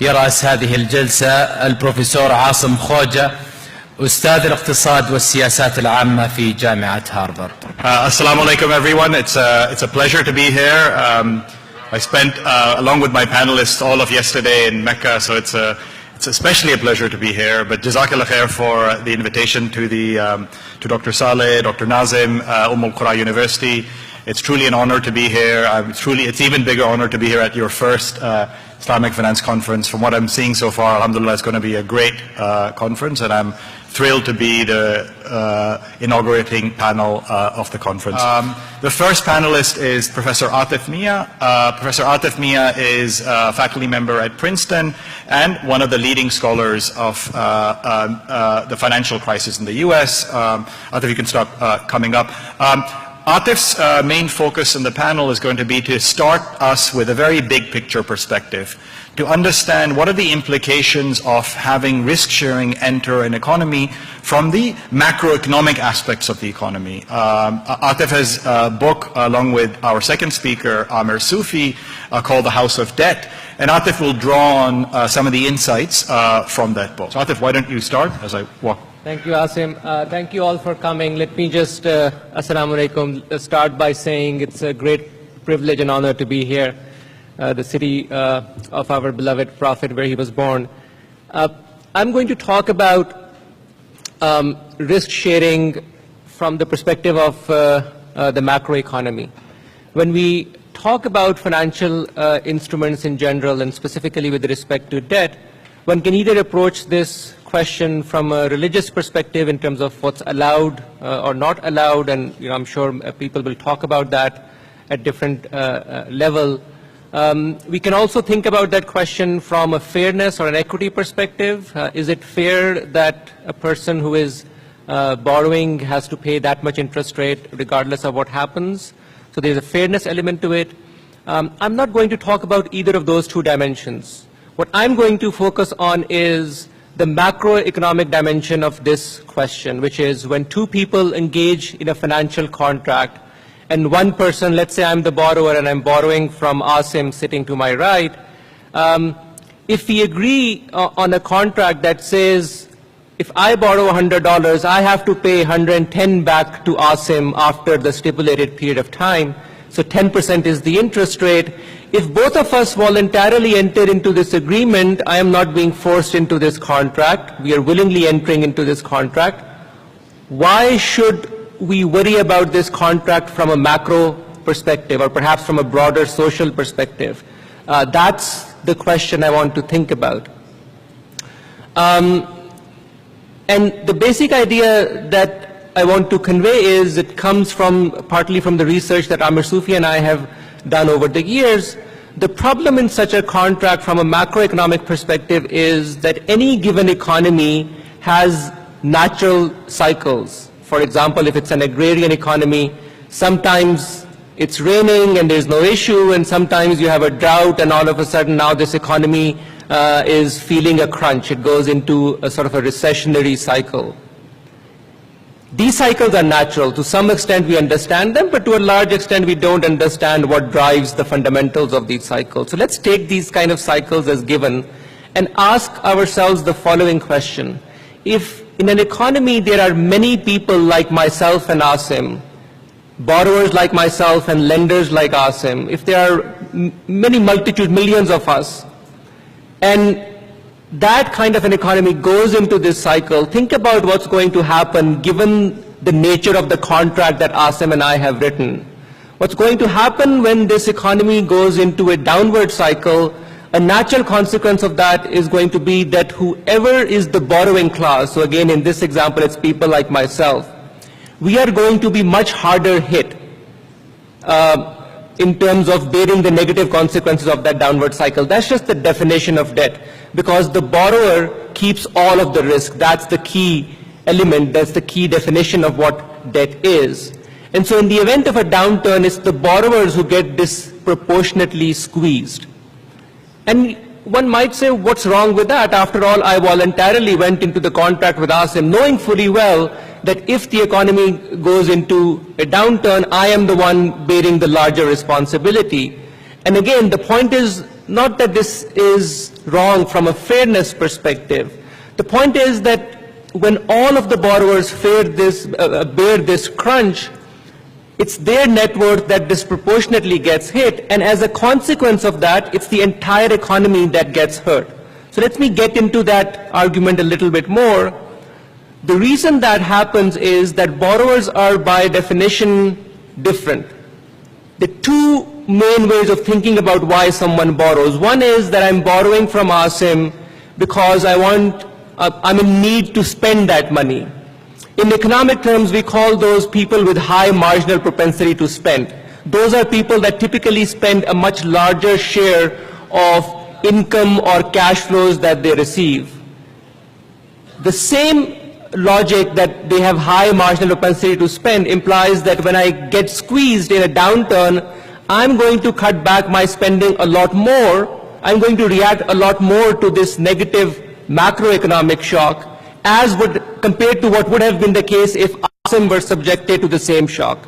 يرأس هذه الجلسة البروفيسور عاصم خوجة أستاذ الاقتصاد والسياسات العامة في جامعة هارفارد. Assalamu alaikum everyone. It's a pleasure to be here. I spent along with my panelists all of yesterday in Mecca, so it's especially a pleasure to be here. But Jazakallah khair for the invitation to Dr. Saleh, Dr. Nazim, Al Qura University. It's truly an honor to be here. It's even bigger honor to be here at your first Islamic Finance Conference. From what I'm seeing so far, alhamdulillah, it's going to be a great conference, and I'm thrilled to be the inaugurating panel of the conference. The first panelist is Professor Atif Minya. Professor Atif Minya is a faculty member at Princeton and one of the leading scholars of the financial crisis in the US. Atif, you can start coming up. Atif's main focus in the panel is going to be to start us with a very big picture perspective, to understand what are the implications of having risk sharing enter an economy from the macroeconomic aspects of the economy. Atif has a book along with our second speaker, Amir Sufi, called The House of Debt, and Atif will draw on some of the insights from that book. So Atif, why don't you start as I walk? Thank you, Asim. Thank you all for coming. Let me just, assalamu alaikum, start by saying it's a great privilege and honor to be here, the city of our beloved Prophet where he was born. I'm going to talk about risk sharing from the perspective of the macroeconomy. When we talk about financial instruments in general and specifically with respect to debt, one can either approach this question from a religious perspective in terms of what's allowed or not allowed, and I'm sure people will talk about that at different level. We can also think about that question from a fairness or an equity perspective. Is it fair that a person who is borrowing has to pay that much interest rate regardless of what happens? So there's a fairness element to it. I'm not going to talk about either of those two dimensions. What I'm going to focus on is the macroeconomic dimension of this question, which is when two people engage in a financial contract and one person, let's say I'm the borrower and I'm borrowing from Asim sitting to my right, if we agree on a contract that says if I borrow $100, I have to pay 110 back to Asim after the stipulated period of time, so 10% is the interest rate. If both of us voluntarily enter into this agreement, I am not being forced into this contract, we are willingly entering into this contract, why should we worry about this contract from a macro perspective or perhaps from a broader social perspective? That's the question I want to think about. And the basic idea that I want to convey is it comes from partly from the research that Amir Sufi and I have done over the years. The problem in such a contract from a macroeconomic perspective is that any given economy has natural cycles. For example, if it's an agrarian economy, sometimes it's raining and there's no issue, and sometimes you have a drought and all of a sudden now this economy is feeling a crunch. It goes into a sort of a recessionary cycle. These cycles are natural. To some extent we understand them, but to a large extent we don't understand what drives the fundamentals of these cycles. So let's take these kind of cycles as given and ask ourselves the following question. If in an economy there are many people like myself and Asim, borrowers like myself and lenders like Asim, if there are many millions of us, and that kind of an economy goes into this cycle, think about what's going to happen given the nature of the contract that Asim and I have written. What's going to happen when this economy goes into a downward cycle, a natural consequence of that is going to be that whoever is the borrowing class, so again in this example it's people like myself, we are going to be much harder hit in terms of bearing the negative consequences of that downward cycle. That's just the definition of debt, because the borrower keeps all of the risk. That's the key element, that's the key definition of what debt is. And so in the event of a downturn, it's the borrowers who get disproportionately squeezed. And one might say, what's wrong with that? After all, I voluntarily went into the contract with Asim, knowing fully well that if the economy goes into a downturn, I am the one bearing the larger responsibility. And again, the point is, not that this is wrong from a fairness perspective. The point is that when all of the borrowers bear this crunch, it's their net worth that disproportionately gets hit, and as a consequence of that, it's the entire economy that gets hurt. So let me get into that argument a little bit more. The reason that happens is that borrowers are by definition different. The two main ways of thinking about why someone borrows. One is that I'm borrowing from Asim because I'm in need to spend that money. In economic terms, we call those people with high marginal propensity to spend. Those are people that typically spend a much larger share of income or cash flows that they receive. The same logic that they have high marginal propensity to spend implies that when I get squeezed in a downturn, I'm going to cut back my spending a lot more. I'm going to react a lot more to this negative macroeconomic shock compared to what would have been the case if Asim were subjected to the same shock.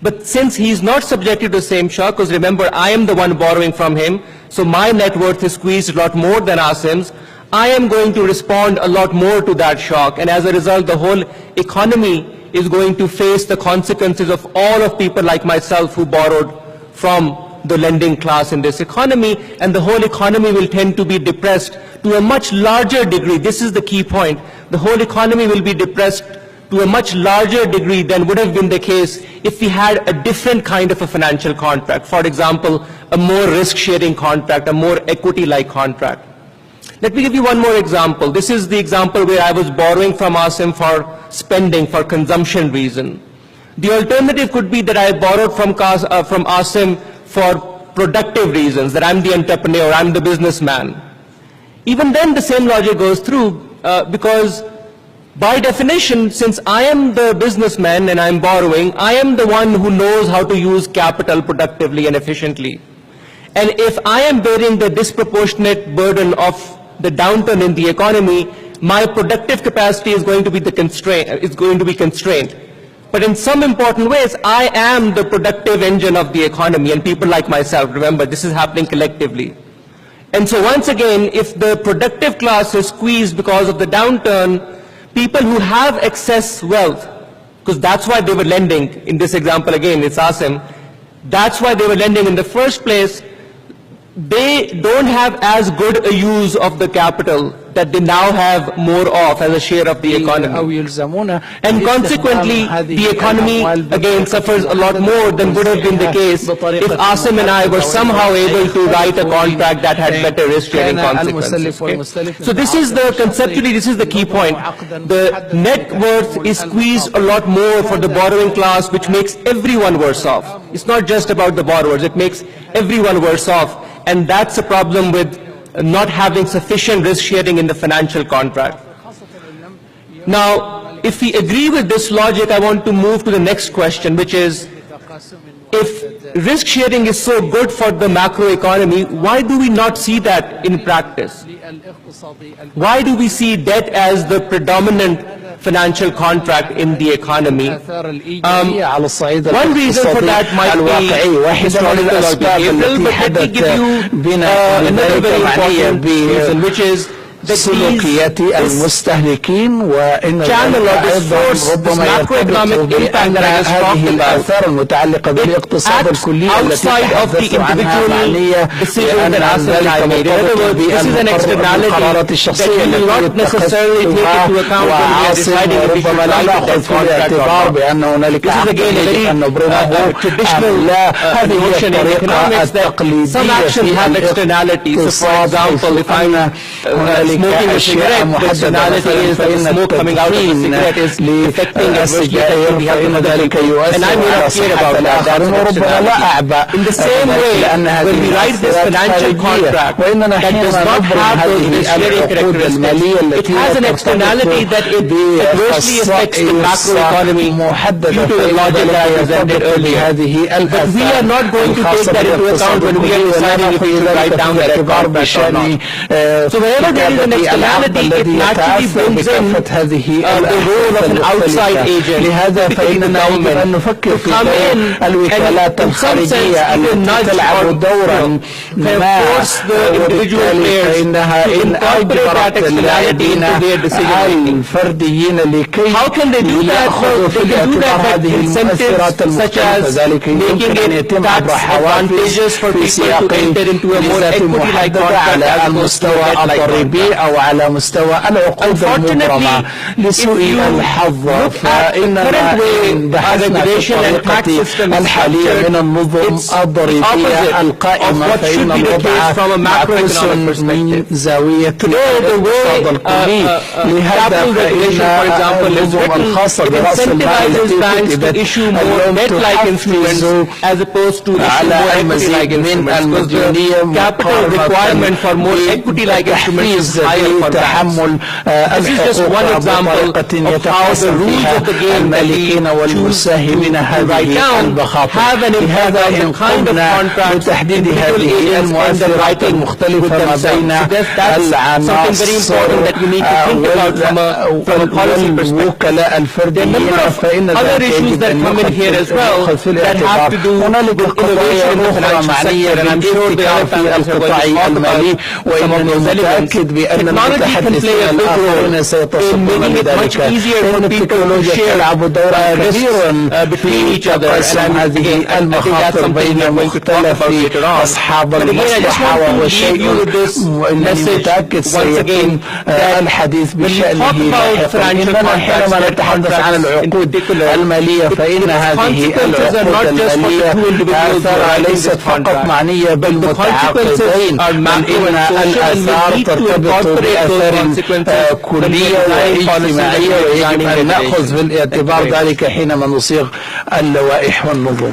But since he's not subjected to the same shock, because remember, I am the one borrowing from him, so my net worth is squeezed a lot more than Asim's, I am going to respond a lot more to that shock, and as a result, the whole economy is going to face the consequences of all of people like myself who borrowed from the lending class in this economy, and the whole economy will tend to be depressed to a much larger degree. This is the key point. The whole economy will be depressed to a much larger degree than would have been the case if we had a different kind of a financial contract. For example, a more risk-sharing contract, a more equity-like contract. Let me give you one more example. This is the example where I was borrowing from Asim for spending, for consumption reason. The alternative could be that I borrowed from Asim for productive reasons, that I'm the entrepreneur, I'm the businessman. Even then, the same logic goes through because by definition, since I am the businessman and I'm borrowing, I am the one who knows how to use capital productively and efficiently. And if I am bearing the disproportionate burden of the downturn in the economy, my productive capacity is going to be constrained. But in some important ways, I am the productive engine of the economy, and people like myself, remember, this is happening collectively. And so once again, if the productive class is squeezed because of the downturn, people who have excess wealth, because that's why they were lending, in this example again, it's Asim, that's why they were lending in the first place, they don't have as good a use of the capital that they now have more of as a share of the economy. And consequently, the economy again suffers a lot more than would have been the case if Asim and I were somehow able to write a contract that had better risk-sharing consequences. Okay? So this is conceptually, this is the key point. The net worth is squeezed a lot more for the borrowing class, which makes everyone worse off. It's not just about the borrowers, it makes everyone worse off. And that's a problem with not having sufficient risk sharing in the financial contract. Now, if we agree with this logic, I want to move to the next question, which is, if risk sharing is so good for the macroeconomy, why do we not see that in practice? Why do we see debt as the predominant financial contract in the economy? One reason for that might be historical or behavioral, but let me give you another very important reason, which is سلوكيات المستهلكين وإن channel or this force, this macroeconomic impact that I just talked about, الآثار المتعلقة بالاقتصاد الكلي التي تحدثت عنها معنية بأن ذلك مرتبط بأن القرارات الشخصية التي اتخذتها وعاصم ربما لا نأخذ في الاعتبار بأن هنالك عقد يجب أن نبرمه أم لا. هذه هي الطريقة التقليدية في الاقتصاد. هنالك أشياء محددة مثلا فإن التدخين للسجائر فإن ذلك يؤثر على صحة الآخرين وربما لا أعبأ لأن هذه مؤثرات خارجية. وإننا حينما نبرم هذه العقود المالية التي ترتبط بخصائص محددة فإن يرتبط بهذه الآثار الخاصة بالاقتصاد الكلي ونأخذ ذلك في الاعتبار بشأن التي العقد الذي يتأثر بكافة هذه المختلفة. لهذا فإننا يجب أن نفكر في الوكالات الخارجية التي تلعب دورا ما، وبالتالي فإنها إن أجبرت اللاعبين الفرديين لكي يأخذوا في الاعتبار هذه المؤثرات المختلفة، ذلك يمكن أن يتم عبر حوافز في سياق ميزات محددة على المستوى الضريبي أو على مستوى العقود المبرمة لسوء الحظ. فإننا بحثنا في الطريقة الحالية من النظم الضريبية القائمة فإن الوضع معكوس من زاوية الاقتصاد الكلي. لهذا فإن النظم الخاصة برأس المال التي كتبت اليوم تحفز على المزيد من المديونية مقارنة بتحفيز لتحمل الحقوق بطريقة يتحسن فيها المالكين والمساهمين هذه المخاطر. لهذا إن قمنا بتحديد هذه المؤثرات المختلفة ما بين العناصر والوكلاء الفرديين فإن ذلك يجب أن يؤخذ في الاعتبار. هنالك قضايا أخرى معنية بالابتكار في القطاع المالي، وإنني متأكد بأن المتحدثين الآخرين سيتصفون لذلك. فإن التكنولوجيا تلعب دورا كبيرا في تقسيم هذه المخاطر بين مختلف أصحاب المصلحة، وهو شيء إنني متأكد سيتم الحديث بشأنه لاحقا. إننا حينما نتحدث عن العقود المالية فإن هذه العقود المالية آثارها ليست فقط معنية بالمتعاقدين، بل إن الآثار ترتبط بآثار كلية واجتماعية، ويجب أن نأخذ في الاعتبار ذلك حينما نصيغ اللوائح والنظم.